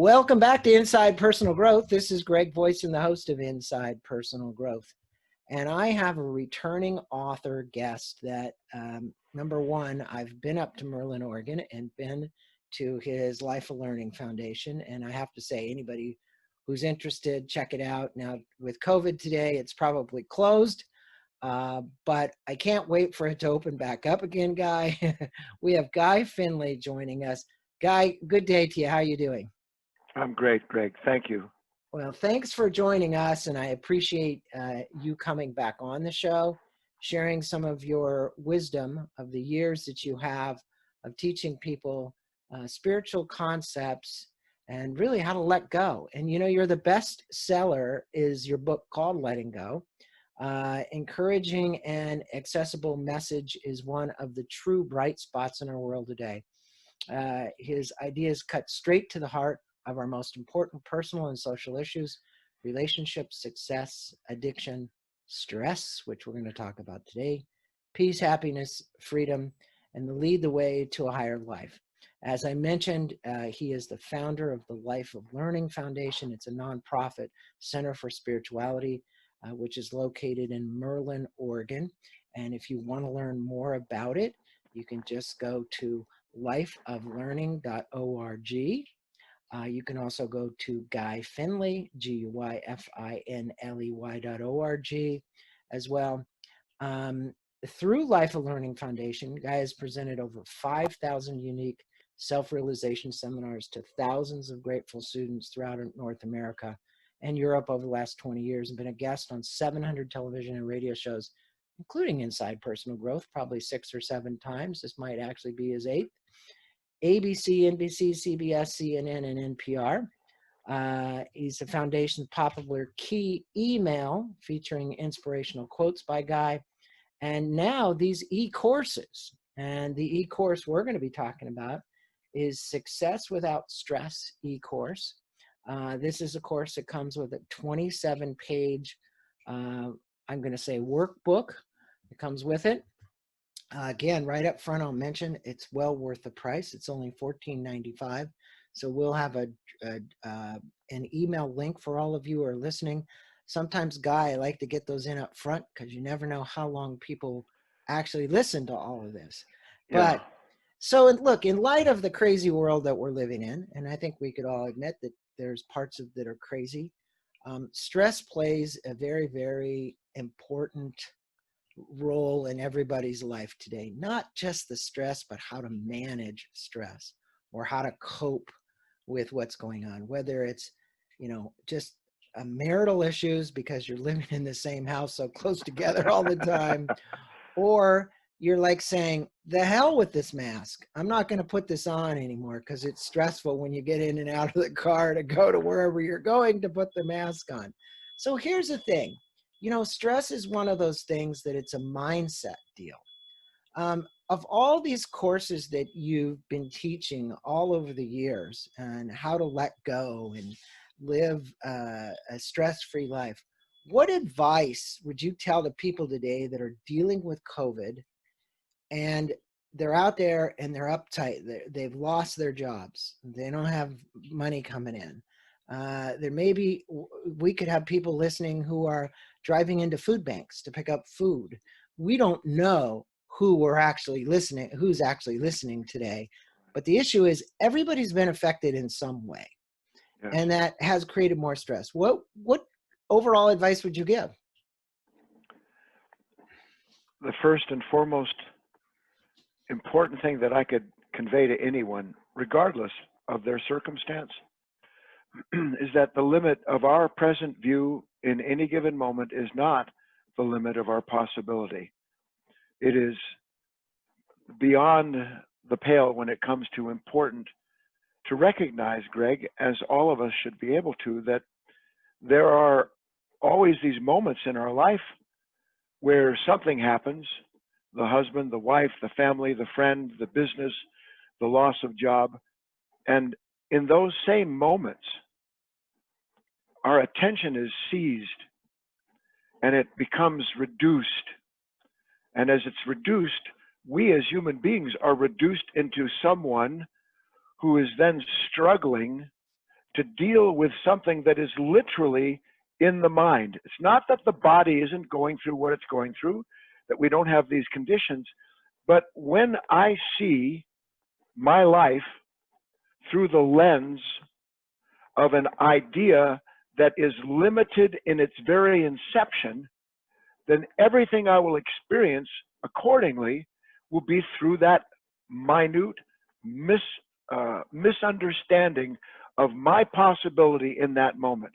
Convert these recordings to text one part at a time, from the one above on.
Welcome back to Inside Personal Growth. This is Greg Voisin, the host of Inside Personal Growth. And I have a returning author guest that, number one, I've been up to Merlin, Oregon, and been to his Life of Learning Foundation. And I have to say, anybody who's interested, check it out. Now, with COVID today, it's probably closed, but I can't wait for it to open back up again, Guy. We have Guy Finley joining us. Guy, good day to you. How are you doing? I'm great, Greg. Thank you. Well, thanks for joining us, and I appreciate you coming back on the show, sharing some of your wisdom of the years that you have of teaching people spiritual concepts and really how to let go. And you know, you're the best seller is your book called Letting Go. Encouraging and accessible message is one of the true bright spots in our world today. His ideas cut straight to the heart of our most important personal and social issues: relationships, success, addiction, stress, which we're going to talk about today, peace, happiness, freedom, and to lead the way to a higher life. As I mentioned, he is the founder of the Life of Learning Foundation. It's a nonprofit center for spirituality, which is located in Merlin, Oregon. And if you want to learn more about it, you can just go to lifeoflearning.org. You can also go to Guy Finley, GUYFINLEY.org as well. Through Life of Learning Foundation, Guy has presented over 5,000 unique self-realization seminars to thousands of grateful students throughout North America and Europe over the last 20 years, and been a guest on 700 television and radio shows, including Inside Personal Growth, probably 6 or 7 times. This might actually be his 8th. ABC, NBC, CBS, CNN, and NPR. He's the foundation's popular key email featuring inspirational quotes by Guy. And now these e-courses. And the e-course we're going to be talking about is Success Without Stress e-course. This is a course that comes with a 27-page, I'm going to say, workbook. It comes with it. Again, right up front, I'll mention it's well worth the price. It's only $14.95. So we'll have an email link for all of you who are listening. Sometimes, Guy, I like to get those in up front because you never know how long people actually listen to all of this. Yeah. But so look, in light of the crazy world that we're living in, and I think we could all admit that there's parts of that are crazy, stress plays a very, very important role in everybody's life today. Not just the stress, but how to manage stress or how to cope with what's going on, whether it's, you know, just marital issues because you're living in the same house so close together all the time, or you're like saying, the hell with this mask. I'm not going to put this on anymore because it's stressful when you get in and out of the car to go to wherever you're going to put the mask on. So here's the thing. You know, stress is one of those things that it's a mindset deal. Of all these courses that you've been teaching all over the years and how to let go and live a stress-free life, what advice would you tell the people today that are dealing with COVID and they're out there and they're uptight, they've lost their jobs, they don't have money coming in? There may be, we could have people listening who are driving into food banks to pick up food. We don't know who's actually listening today. But the issue is everybody's been affected in some way. Yes. And that has created more stress. What overall advice would you give? The first and foremost important thing that I could convey to anyone, regardless of their circumstance, is that the limit of our present view in any given moment is not the limit of our possibility. It is beyond the pale when it comes to important to recognize, Greg, as all of us should be able to, that there are always these moments in our life where something happens: the husband, the wife, the family, the friend, the business, the loss of job. And in those same moments, our attention is seized and it becomes reduced. And as it's reduced, we as human beings are reduced into someone who is then struggling to deal with something that is literally in the mind. It's not that the body isn't going through what it's going through, that we don't have these conditions, but when I see my life through the lens of an idea that is limited in its very inception, then everything I will experience accordingly will be through that minute misunderstanding of my possibility in that moment.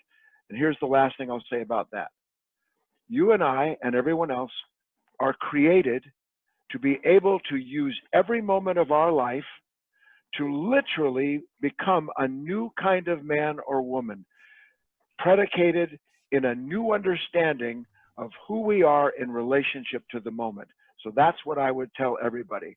And here's the last thing I'll say about that. You and I and everyone else are created to be able to use every moment of our life to literally become a new kind of man or woman, predicated in a new understanding of who we are in relationship to the moment. So that's what I would tell everybody.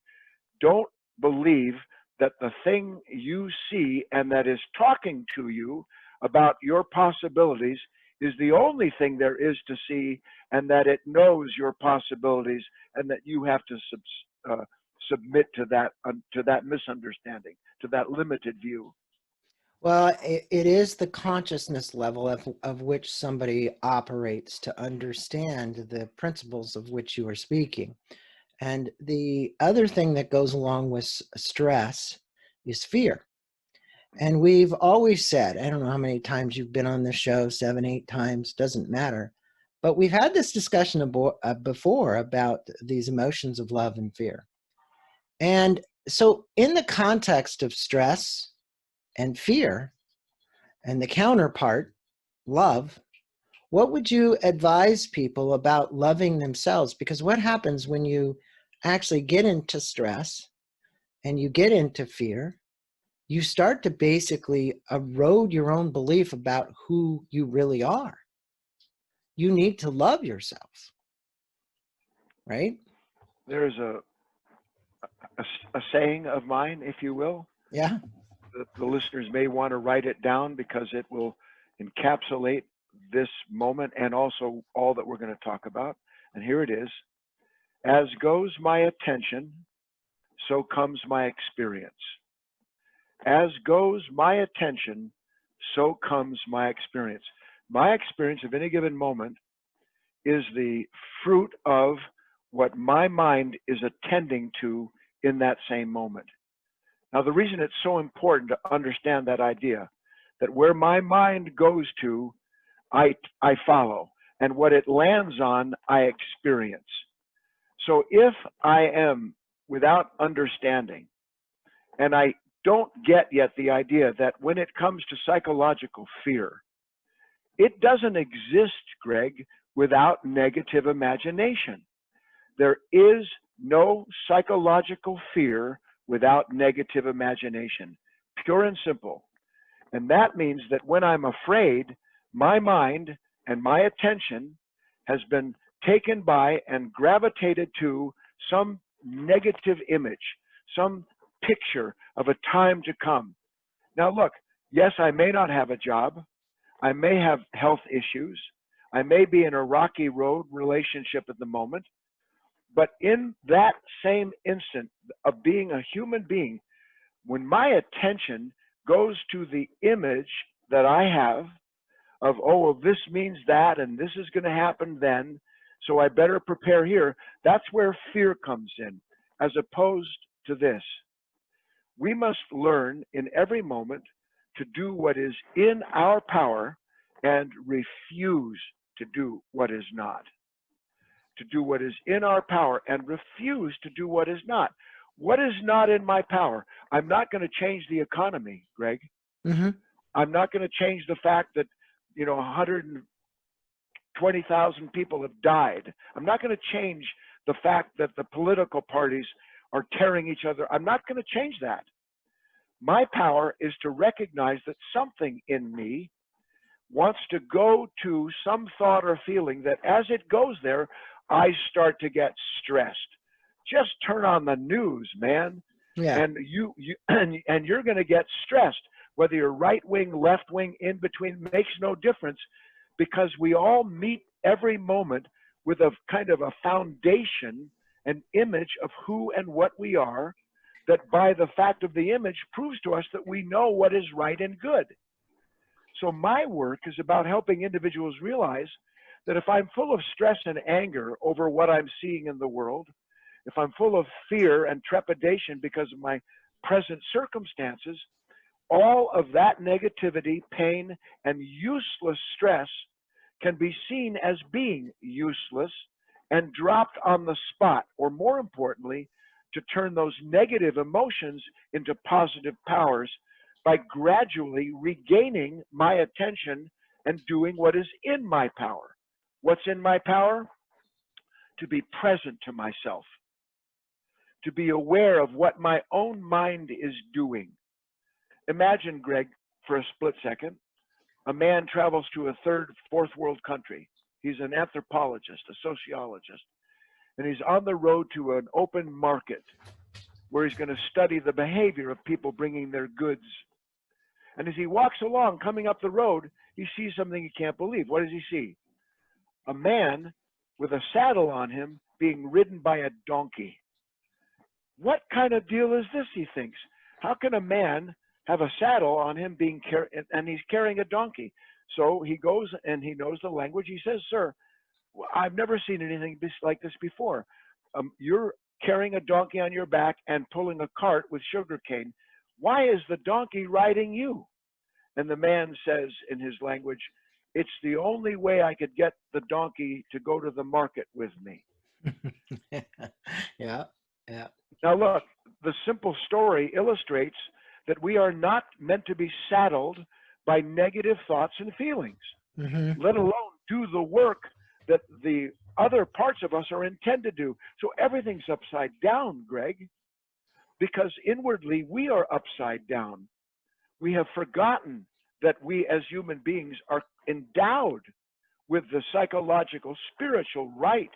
Don't believe that the thing you see and that is talking to you about your possibilities is the only thing there is to see, and that it knows your possibilities, and that you have to submit to that misunderstanding, to that limited view. Well, it is the consciousness level of which somebody operates to understand the principles of which you are speaking. And the other thing that goes along with stress is fear. And we've always said, I don't know how many times you've been on the show, 7, 8 times, doesn't matter. But we've had this discussion before about these emotions of love and fear. And so in the context of stress and fear and the counterpart, love, what would you advise people about loving themselves? Because what happens when you actually get into stress and you get into fear, you start to basically erode your own belief about who you really are. You need to love yourself, right? There's a saying of mine, if you will, Yeah. that the listeners may want to write it down because it will encapsulate this moment and also all that we're going to talk about. And here it is. As goes my attention, so comes my experience. As goes my attention, so comes my experience. My experience of any given moment is the fruit of what my mind is attending to in that same moment. Now, the reason it's so important to understand that idea, that where my mind goes to, I follow, and what it lands on, I experience. So if I am without understanding, and I don't get yet the idea that when it comes to psychological fear, it doesn't exist, Greg, without negative imagination. There is no psychological fear without negative imagination, pure and simple. And that means that when I'm afraid, my mind and my attention has been taken by and gravitated to some negative image, some picture of a time to come. Now look, yes, I may not have a job. I may have health issues. I may be in a rocky road relationship at the moment. But in that same instant of being a human being, when my attention goes to the image that I have of, oh, well, this means that, and this is going to happen then, so I better prepare here, that's where fear comes in, as opposed to this. We must learn in every moment to do what is in our power and refuse to do what is not. To do what is in our power and refuse to do what is not. What is not in my power? I'm not going to change the economy, Greg. Mm-hmm. I'm not going to change the fact that, 120,000 people have died. I'm not going to change the fact that the political parties are tearing each other. I'm not going to change that. My power is to recognize that something in me wants to go to some thought or feeling that as it goes there, I start to get stressed. Just turn on the news, man. Yeah. And and you're going to get stressed, whether you're right wing, left wing, in between, makes no difference, because we all meet every moment with a kind of a foundation, an image of who and what we are, that by the fact of the image proves to us that we know what is right and good. So my work is about helping individuals realize that if I'm full of stress and anger over what I'm seeing in the world, if I'm full of fear and trepidation because of my present circumstances, all of that negativity, pain, and useless stress can be seen as being useless and dropped on the spot, or more importantly, to turn those negative emotions into positive powers by gradually regaining my attention and doing what is in my power. What's in my power? To be present to myself, to be aware of what my own mind is doing. Imagine, Greg, for a split second, a man travels to a third, fourth world country. He's an anthropologist, a sociologist, and he's on the road to an open market where he's going to study the behavior of people bringing their goods. And as he walks along, coming up the road, he sees something he can't believe. What does he see? A man with a saddle on him being ridden by a donkey. What kind of deal is this, he thinks? How can a man have a saddle on him and he's carrying a donkey? So he goes and he knows the language. He says, "Sir, I've never seen anything like this before. You're carrying a donkey on your back and pulling a cart with sugarcane. Why is the donkey riding you?" And the man says in his language, "It's the only way I could get the donkey to go to the market with me." Yeah, yeah. Now look, the simple story illustrates that we are not meant to be saddled by negative thoughts and feelings, let alone do the work that the other parts of us are intended to do. So everything's upside down, Greg, because inwardly we are upside down. We have forgotten that we as human beings are endowed with the psychological, spiritual right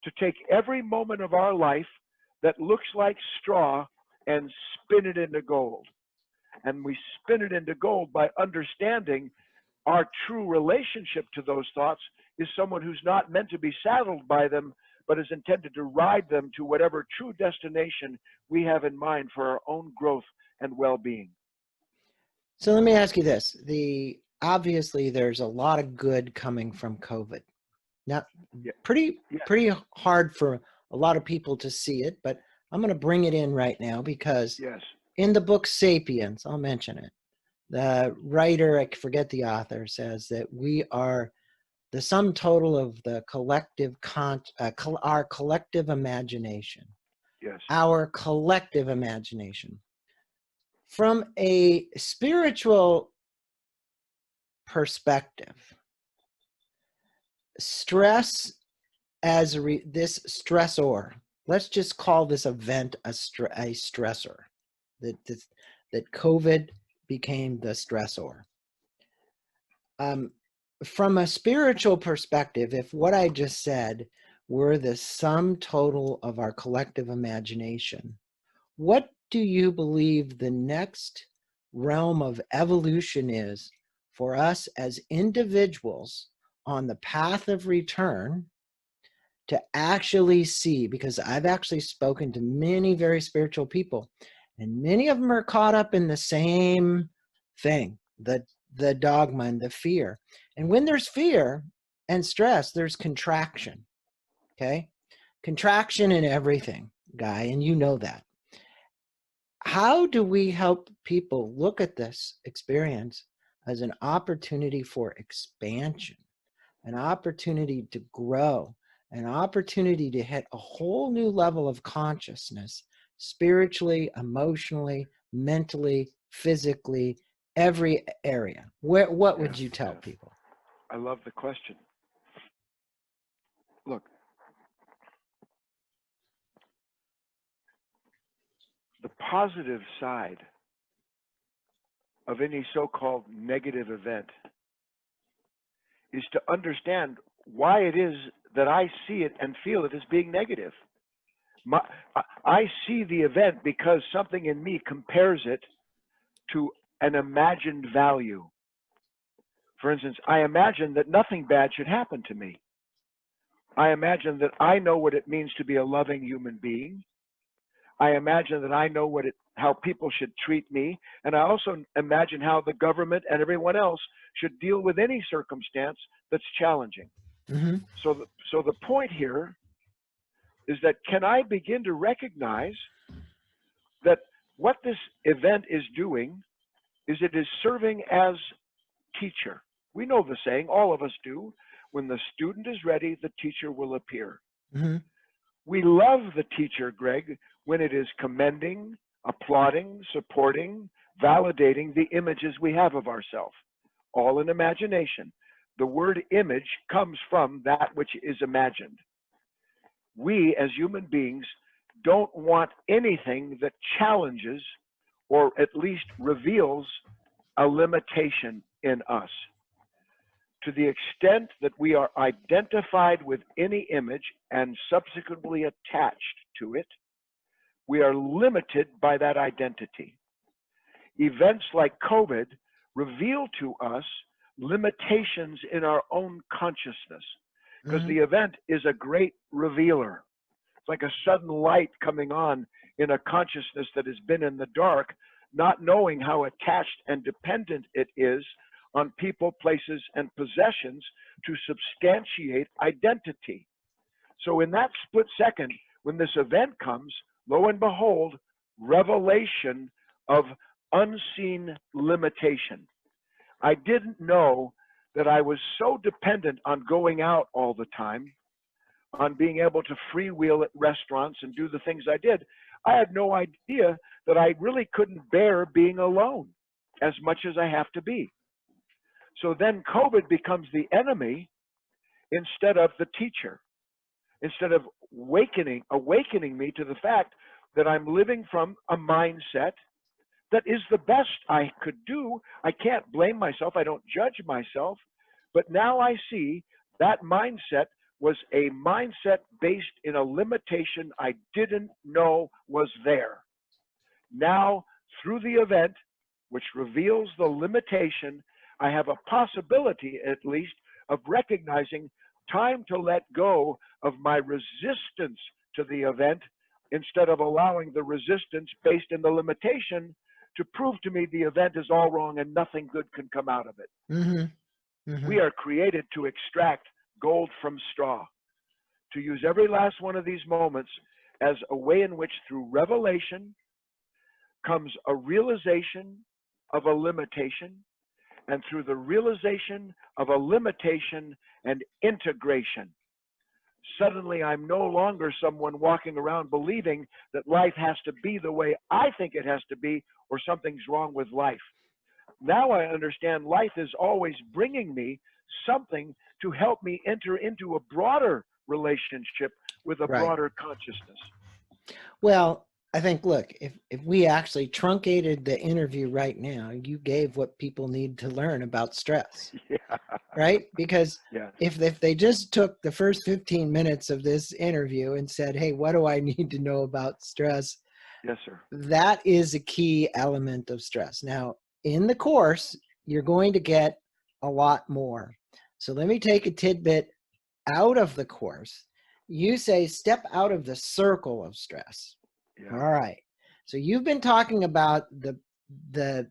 to take every moment of our life that looks like straw and spin it into gold. And we spin it into gold by understanding our true relationship to those thoughts is someone who's not meant to be saddled by them, but is intended to ride them to whatever true destination we have in mind for our own growth and well-being. So let me ask you this. Obviously there's a lot of good coming from COVID. Now, pretty hard for a lot of people to see it, but I'm going to bring it in right now because in the book Sapiens, I'll mention it, the writer, I forget the author, says that we are the sum total of the collective, our collective imagination. Yes. Our collective imagination. From a spiritual perspective, stress as this stressor, let's just call this event a stressor, that COVID became the stressor. From a spiritual perspective, if what I just said were the sum total of our collective imagination, what do you believe the next realm of evolution is for us as individuals on the path of return to actually see? Because I've actually spoken to many very spiritual people, and many of them are caught up in the same thing, the dogma and the fear. And when there's fear and stress, there's contraction, okay? Contraction in everything, Guy, and you know that. How do we help people look at this experience as an opportunity for expansion, an opportunity to grow, an opportunity to hit a whole new level of consciousness, spiritually, emotionally, mentally, physically, every area? What would you tell people? I love the question. Look, the positive side of any so-called negative event is to understand why it is that I see it and feel it as being negative. I see the event because something in me compares it to an imagined value. For instance, I imagine that nothing bad should happen to me. I imagine that I know what it means to be a loving human being. I imagine that I know how people should treat me, and I also imagine how the government and everyone else should deal with any circumstance that's challenging. Mm-hmm. So the point here is that, can I begin to recognize that what this event is doing is it is serving as teacher. We know the saying, all of us do. When the student is ready, the teacher will appear. Mm-hmm. We love the teacher, Greg, when it is commending, applauding, supporting, validating the images we have of ourselves, all in imagination. The word image comes from that which is imagined. We, as human beings, don't want anything that challenges or at least reveals a limitation in us. To the extent that we are identified with any image and subsequently attached to it, we are limited by that identity. Events like COVID reveal to us limitations in our own consciousness, because the event is a great revealer. It's like a sudden light coming on in a consciousness that has been in the dark, not knowing how attached and dependent it is on people, places, and possessions to substantiate identity. So in that split second, when this event comes, lo and behold, revelation of unseen limitation. I didn't know that I was so dependent on going out all the time, on being able to freewheel at restaurants and do the things I did. I had no idea that I really couldn't bear being alone as much as I have to be. So then COVID becomes the enemy instead of the teacher, instead of awakening me to the fact that I'm living from a mindset that is the best I could do. I can't blame myself. I don't judge myself. But now I see that mindset was a mindset based in a limitation I didn't know was there. Now, through the event, which reveals the limitation, I have a possibility, at least, of recognizing time to let go of my resistance to the event instead of allowing the resistance based in the limitation to prove to me the event is all wrong and nothing good can come out of it. Mm-hmm. Mm-hmm. We are created to extract gold from straw, to use every last one of these moments as a way in which, through revelation, comes a realization of a limitation, and through the realization of a limitation and integration. Suddenly, I'm no longer someone walking around believing that life has to be the way I think it has to be, or something's wrong with life. Now I understand life is always bringing me something to help me enter into a broader relationship with a Right. broader consciousness. Well, I think, look, if we actually truncated the interview right now, you gave what people need to learn about stress. Yeah. Right? Because Yes. if they just took the first 15 minutes of this interview and said, hey, what do I need to know about stress? Yes, sir. That is a key element of stress. Now, in the course, you're going to get a lot more. So let me take a tidbit out of the course. You say step out of the circle of stress. Yeah. All right. So you've been talking about the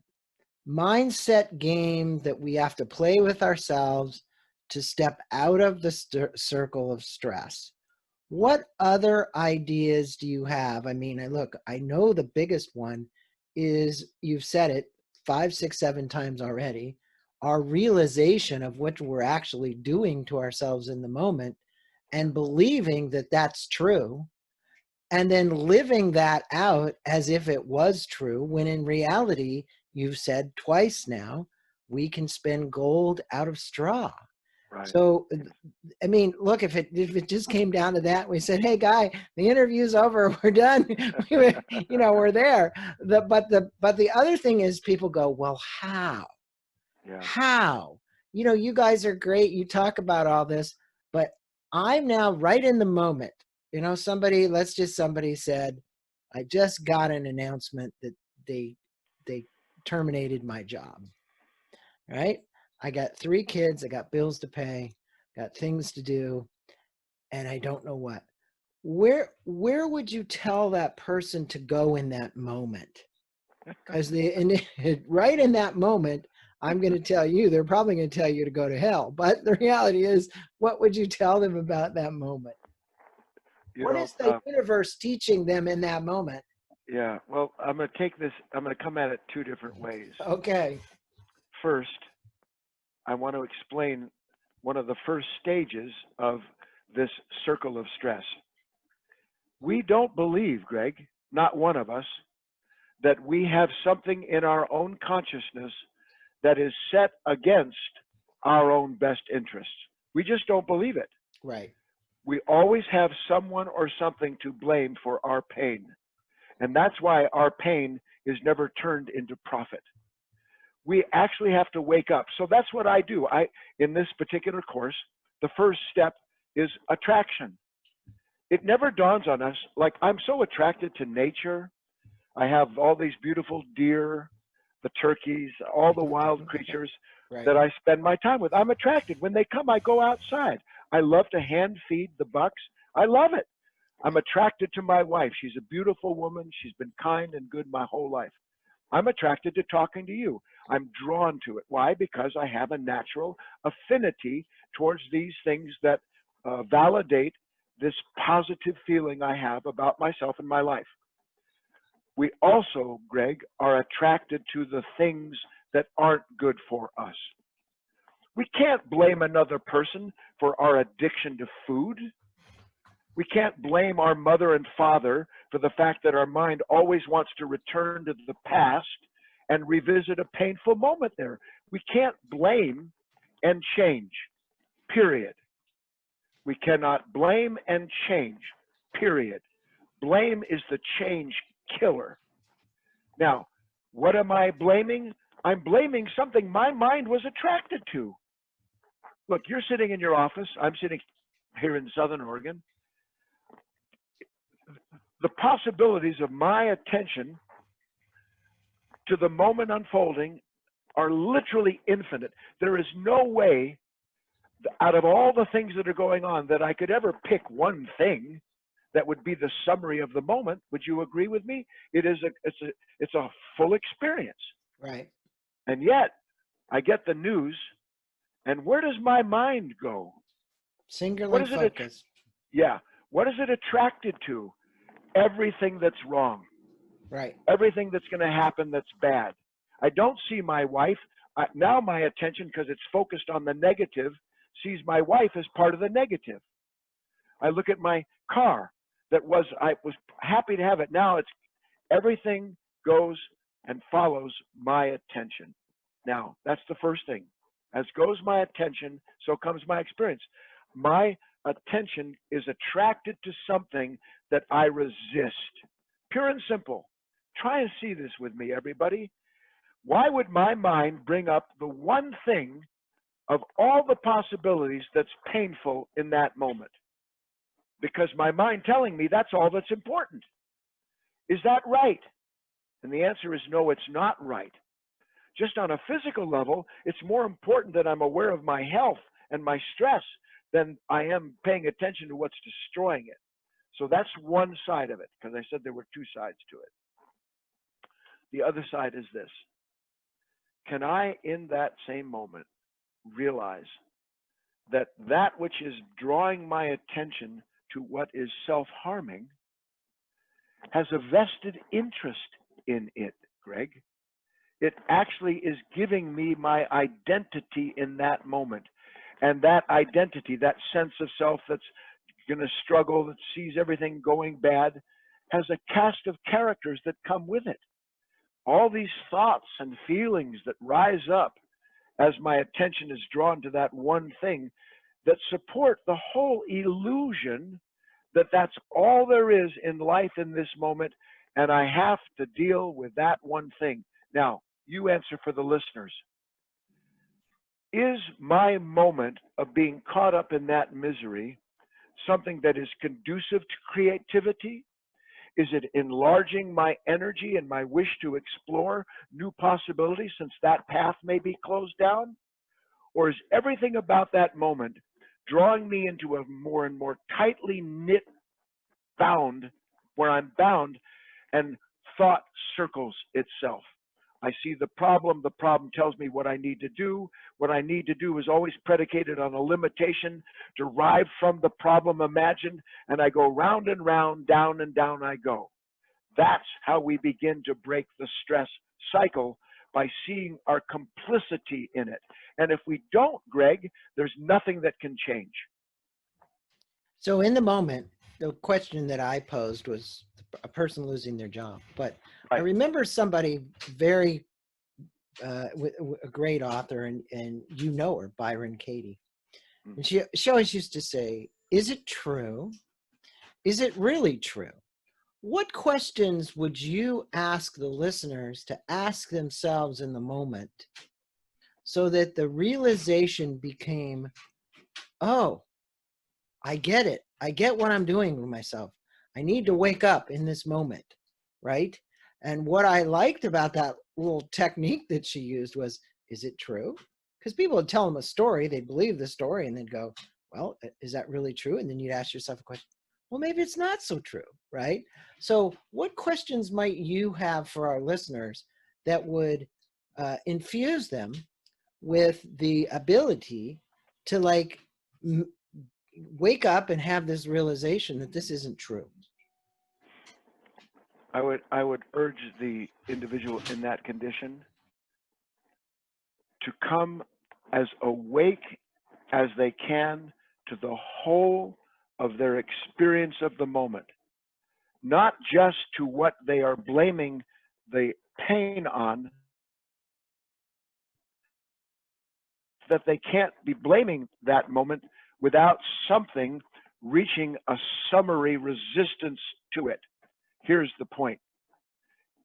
mindset game that we have to play with ourselves to step out of the circle of stress. What other ideas do you have? I mean, look, I know the biggest one is, you've said it 5, 6, 7 times already, our realization of what we're actually doing to ourselves in the moment and believing that that's true, and then living that out as if it was true, when in reality, you've said twice now, we can spin gold out of straw. Right. So, I mean, look, if it just came down to that, we said, hey, Guy, the interview's over, we're done, we're there. But the other thing is, people go, well, how? Yeah. How? You guys are great. You talk about all this, but I'm now right in the moment. Somebody said, I just got an announcement that they terminated my job, right? I got 3 kids, I got bills to pay, got things to do, and I don't know what. Where would you tell that person to go in that moment? Because right in that moment, I'm going to tell you, they're probably going to tell you to go to hell. But the reality is, what would you tell them about that moment? You What know, is the universe teaching them in that moment? yeah. Well, I'm going to take this. I'm going to come at it two different ways. Okay. First, I want to explain one of the first stages of this circle of stress. We don't believe, Greg, not one of us, that we have something in our own consciousness that is set against our own best interests. We just don't believe it. Right. We always have someone or something to blame for our pain. And that's why our pain is never turned into profit. We actually have to wake up. So that's what I do. In this particular course, the first step is attraction. It never dawns on us, like I'm so attracted to nature. I have all these beautiful deer, the turkeys, all the wild creatures Right. that I spend my time with. I'm attracted. When they come, I go outside. I love to hand feed the bucks. I love it. I'm attracted to my wife. She's a beautiful woman. She's been kind and good my whole life. I'm attracted to talking to you. I'm drawn to it. Why? Because I have a natural affinity towards these things that validate this positive feeling I have about myself and my life. We also, Greg, are attracted to the things that aren't good for us. We can't blame another person for our addiction to food. We can't blame our mother and father for the fact that our mind always wants to return to the past and revisit a painful moment there. We can't blame and change, period. We cannot blame and change, period. Blame is the change killer. Now, what am I blaming? I'm blaming something my mind was attracted to. Look, you're sitting in your office. I'm sitting here in Southern Oregon. The possibilities of my attention to the moment unfolding are literally infinite. There is no way out of all the things that are going on that I could ever pick one thing that would be the summary of the moment. Would you agree with me? It's a full experience. Right. And yet I get the news, and where does my mind go? Singular focus. What is it attracted to? Everything that's wrong. Right. Everything that's going to happen that's bad. I don't see my wife. Now my attention, because it's focused on the negative, sees my wife as part of the negative. I look at my car I was happy to have it. Now it's everything goes and follows my attention. Now, that's the first thing. As goes my attention, so comes my experience. My attention is attracted to something that I resist. Pure and simple. Try and see this with me, everybody. Why would my mind bring up the one thing of all the possibilities that's painful in that moment? Because my mind telling me that's all that's important. Is that right? And the answer is no, it's not right. Just on a physical level, it's more important that I'm aware of my health and my stress than I am paying attention to what's destroying it. So that's one side of it, because I said there were two sides to it. The other side is this. Can I, in that same moment, realize that that which is drawing my attention to what is self-harming has a vested interest in it, Greg? It actually is giving me my identity in that moment. And that identity, that sense of self that's going to struggle, that sees everything going bad, has a cast of characters that come with it. All these thoughts and feelings that rise up as my attention is drawn to that one thing that support the whole illusion that that's all there is in life in this moment, and I have to deal with that one thing. Now, you answer for the listeners. Is my moment of being caught up in that misery something that is conducive to creativity? Is it enlarging my energy and my wish to explore new possibilities since that path may be closed down? Or is everything about that moment drawing me into a more and more tightly knit bound, where I'm bound and thought circles itself. I see the problem tells me what I need to do. What I need to do is always predicated on a limitation derived from the problem imagined, and I go round and round, down and down I go. That's how we begin to break the stress cycle, by seeing our complicity in it. And if we don't, Greg, there's nothing that can change. So in the moment, the question that I posed was a person losing their job. But I Right. remember somebody very, a great author, and you know her, Byron Katie. And she always used to say, is it true? Is it really true? What questions would you ask the listeners to ask themselves in the moment so that the realization became, oh, I get it. I get what I'm doing with myself. I need to wake up in this moment, right? And what I liked about that little technique that she used was, is it true? Because people would tell them a story, they'd believe the story, and they'd go, well, is that really true? And then you'd ask yourself a question, well, maybe it's not so true, right? So what questions might you have for our listeners that would infuse them with the ability to like wake up and have this realization that this isn't true? I would urge the individual in that condition to come as awake as they can to the whole of their experience of the moment, not just to what they are blaming the pain on, that they can't be blaming that moment without something reaching a summary resistance to it. Here's the point.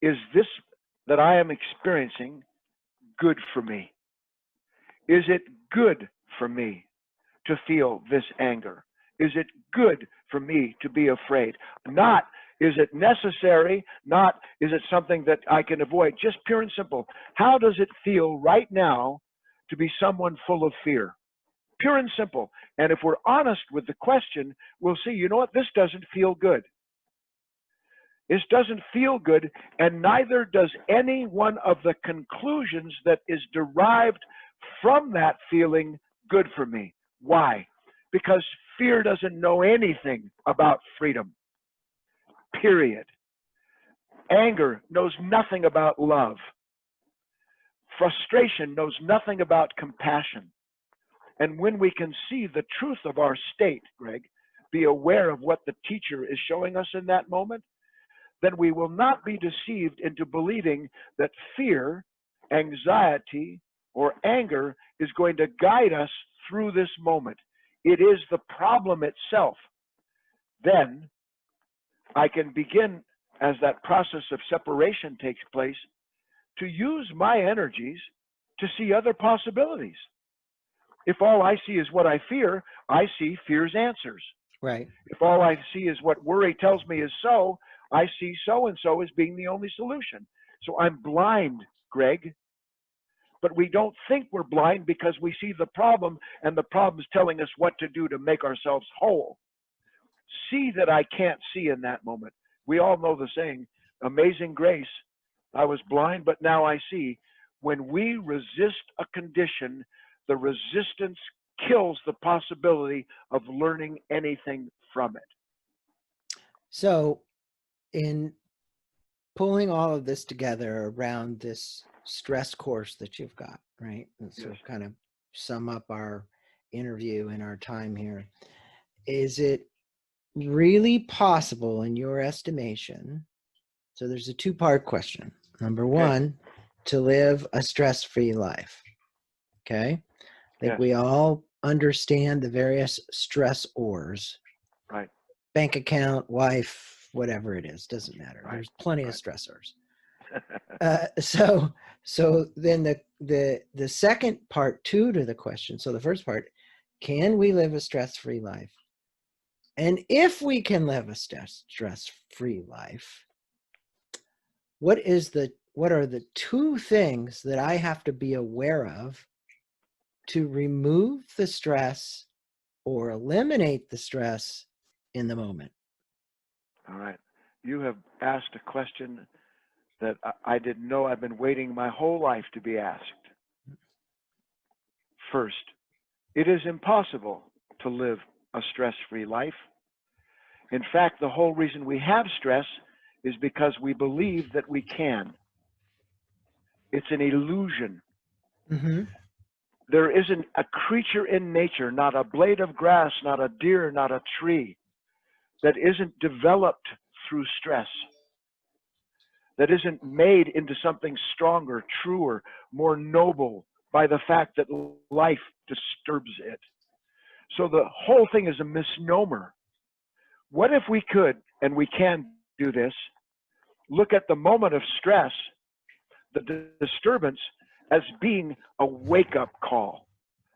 Is this that I am experiencing good for me? Is it good for me to feel this anger? Is it good for me to be afraid? Not, is it necessary? Not, is it something that I can avoid? Just pure and simple. How does it feel right now to be someone full of fear? Pure and simple. And if we're honest with the question, we'll see, you know what? This doesn't feel good. This doesn't feel good, and neither does any one of the conclusions that is derived from that feeling good for me. Why? Because fear doesn't know anything about freedom. Period. Anger knows nothing about love. Frustration knows nothing about compassion. And when we can see the truth of our state, Greg, be aware of what the teacher is showing us in that moment, then we will not be deceived into believing that fear, anxiety, or anger is going to guide us through this moment. It is the problem itself. Then I can begin, as that process of separation takes place, to use my energies to see other possibilities. If all I see is what I fear, I see fear's answers. Right. If all I see is what worry tells me is so, I see so-and-so as being the only solution. So I'm blind, Greg. But we don't think we're blind because we see the problem, and the problem's telling us what to do to make ourselves whole. See that I can't see in that moment. We all know the saying, amazing grace, I was blind, but now I see. When we resist a condition, the resistance kills the possibility of learning anything from it. So in pulling all of this together around this stress course that you've got, right? And so Yes. kind of sum up our interview and our time here. Is it really possible in your estimation? So there's a two-part question. Number one, to live a stress-free life. Okay. I think Yes. we all understand the various stressors. Right. Bank account, wife, whatever it is, doesn't matter. Right. There's plenty of Right. stressors. So then the second part two to the question. So the first part, can we live a stress-free life? And if we can live a stress-free life, what are the two things that I have to be aware of to remove the stress or eliminate the stress in the moment? All right. You have asked a question that I didn't know I've been waiting my whole life to be asked. First, it is impossible to live a stress-free life. In fact, the whole reason we have stress is because we believe that we can. It's an illusion. Mm-hmm. There isn't a creature in nature, not a blade of grass, not a deer, not a tree, that isn't developed through stress, that isn't made into something stronger, truer, more noble by the fact that life disturbs it. So the whole thing is a misnomer. What if we could, and we can do this, look at the moment of stress, the disturbance, as being a wake-up call,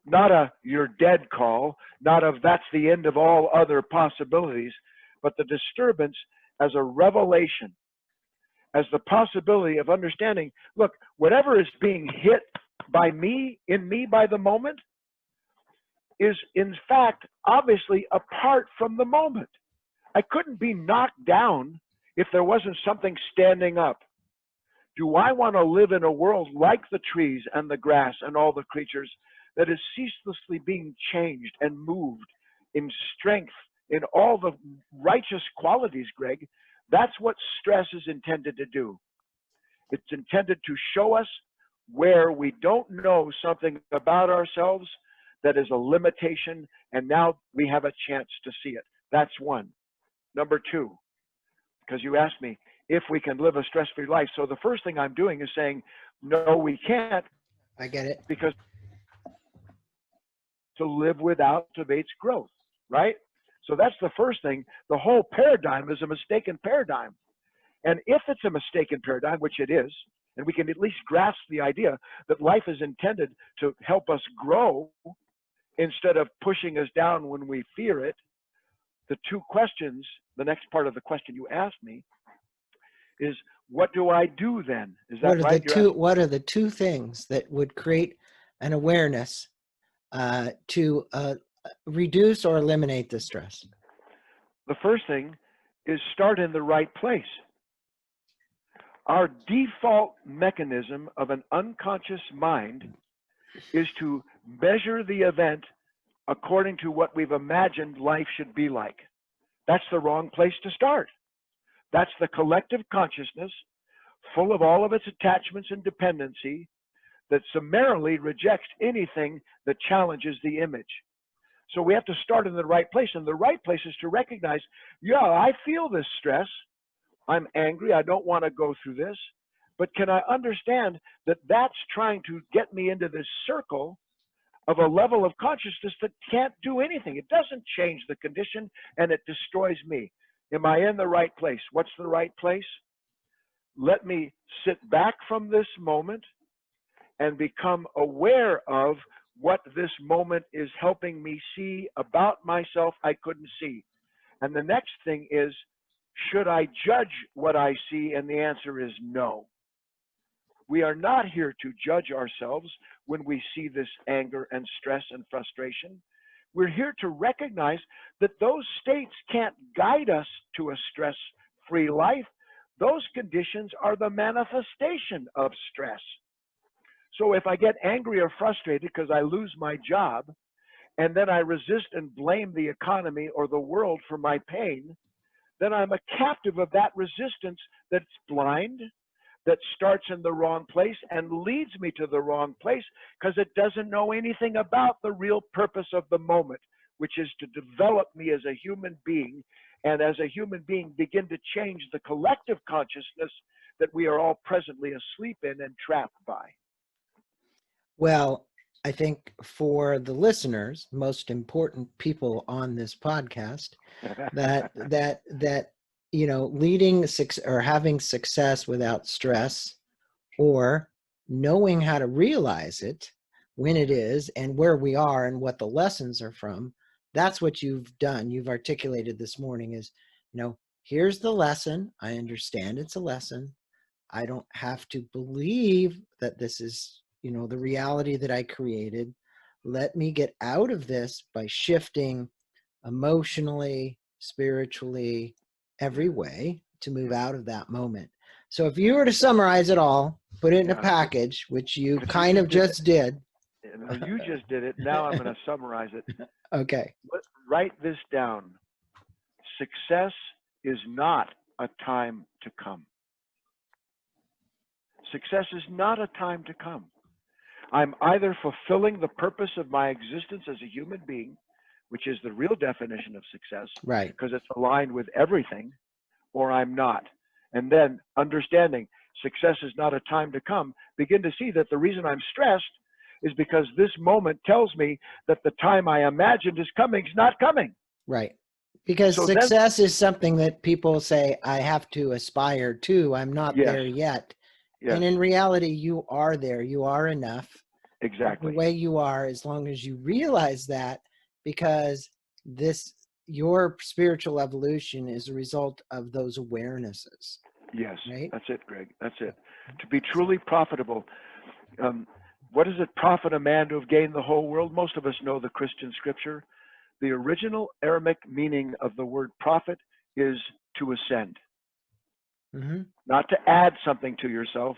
not a you're dead call, not a that's the end of all other possibilities, but the disturbance as a revelation, as the possibility of understanding, look, whatever is being hit by me, in me by the moment, is in fact obviously apart from the moment. I couldn't be knocked down if there wasn't something standing up. Do I want to live in a world like the trees and the grass and all the creatures that is ceaselessly being changed and moved in strength, in all the righteous qualities, Greg? That's what stress is intended to do. It's intended to show us where we don't know something about ourselves that is a limitation, and now we have a chance to see it. That's one. Number two, because you asked me if we can live a stress-free life. So the first thing I'm doing is saying, no, we can't. I get it. Because to live without motivates growth, right? So that's the first thing. The whole paradigm is a mistaken paradigm. And if it's a mistaken paradigm, which it is, and we can at least grasp the idea that life is intended to help us grow instead of pushing us down when we fear it, the two questions, the next part of the question you asked me is, what do I do then? Is that right? What are the two things that would create an awareness to reduce or eliminate the stress? The first thing is start in the right place. Our default mechanism of an unconscious mind is to measure the event according to what we've imagined life should be like. That's the wrong place to start. That's the collective consciousness, full of all of its attachments and dependency, that summarily rejects anything that challenges the image. So we have to start in the right place, and the right place is to recognize, yeah, I feel this stress. I'm angry. I don't want to go through this. But can I understand that that's trying to get me into this circle of a level of consciousness that can't do anything? It doesn't change the condition, and it destroys me. Am I in the right place? What's the right place? Let me sit back from this moment and become aware of what this moment is helping me see about myself I couldn't see. And the next thing is, should I judge what I see? And the answer is no. We are not here to judge ourselves when we see this anger and stress and frustration. We're here to recognize that those states can't guide us to a stress-free life. Those conditions are the manifestation of stress. So if I get angry or frustrated because I lose my job, and then I resist and blame the economy or the world for my pain, then I'm a captive of that resistance that's blind, that starts in the wrong place and leads me to the wrong place because it doesn't know anything about the real purpose of the moment, which is to develop me as a human being, and as a human being begin to change the collective consciousness that we are all presently asleep in and trapped by. Well, I think for the listeners, most important people on this podcast, that you know, leading or having success without stress, or knowing how to realize it when it is and where we are and what the lessons are from, that's what you've done. You've articulated this morning is, you know, here's the lesson. I understand it's a lesson. I don't have to believe that this is, you know, the reality that I created. Let me get out of this by shifting emotionally, spiritually, every way to move out of that moment. So if you were to summarize it all, put it in a Yeah. package, which you If you kind of just did. you just did it. Now I'm going to summarize it. Okay. Write this down. Success is not a time to come. Success is not a time to come. I'm either fulfilling the purpose of my existence as a human being, which is the real definition of success, Right. because it's aligned with everything, or I'm not. And then understanding success is not a time to come, begin to see that the reason I'm stressed is because this moment tells me that the time I imagined is coming is not coming. Right. Because So then, success is something that people say, I have to aspire to. I'm not yes, there yet. yes, And in reality, you are there. You are enough. The exactly. way you are, as long as you realize that, because your spiritual evolution is a result of those awarenesses. Yes, Right? that's it, Greg. That's it. To be truly profitable, what does it profit a man to have gained the whole world? Most of us know the Christian scripture. The original Aramaic meaning of the word profit is to ascend. Mm-hmm. Not to add something to yourself,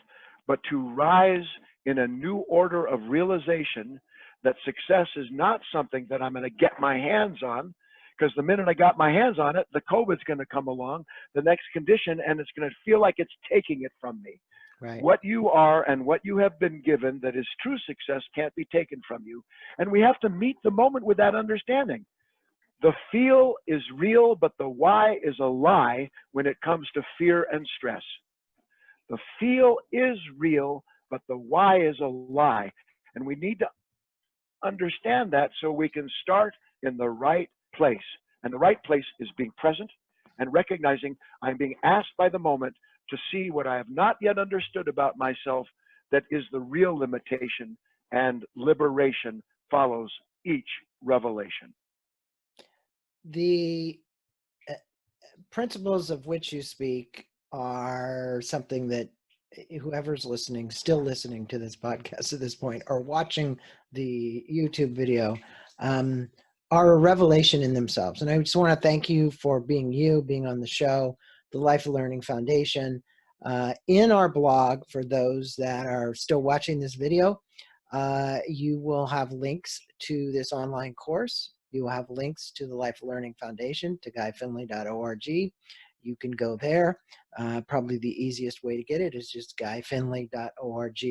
but to rise in a new order of realization that success is not something that I'm going to get my hands on, because the minute I got my hands on it, the COVID's going to come along, the next condition, and it's going to feel like it's taking it from me. Right. What you are and what you have been given that is true success can't be taken from you. And we have to meet the moment with that understanding. The feel is real, but the why is a lie when it comes to fear and stress. The feel is real, but the why is a lie. And we need to understand that so we can start in the right place. And the right place is being present and recognizing I'm being asked by the moment to see what I have not yet understood about myself that is the real limitation, and liberation follows each revelation. The principles of which you speak are something that whoever's listening, still listening to this podcast at this point, or watching the YouTube video, are a revelation in themselves. And I just want to thank you for being on the show, the Life of Learning Foundation. In our blog, for those that are still watching this video, you will have links to this online course. You will have links to the Life of Learning Foundation, to guyfinley.org. You can go there. Probably the easiest way to get it is just guyfinley.org.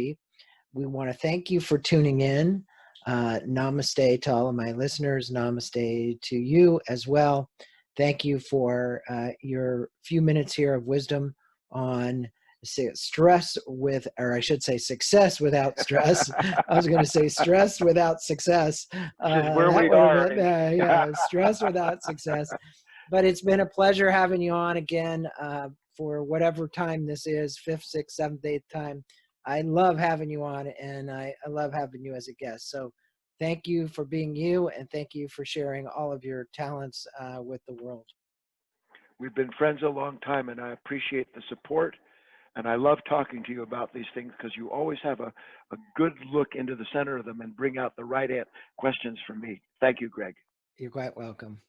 We want to thank you for tuning in. Namaste to all of my listeners. Namaste to you as well. Thank you for your few minutes here of wisdom on stress with, or I should say success without stress. I was going to say stress without success. Where we are. Yeah, stress without success. But it's been a pleasure having you on again for whatever time this is, 5th, 6th, 7th, 8th time. I love having you on, and I love having you as a guest. So thank you for being you, and thank you for sharing all of your talents with the world. We've been friends a long time, and I appreciate the support. And I love talking to you about these things because you always have a good look into the center of them and bring out the right questions for me. Thank you, Greg. You're quite welcome.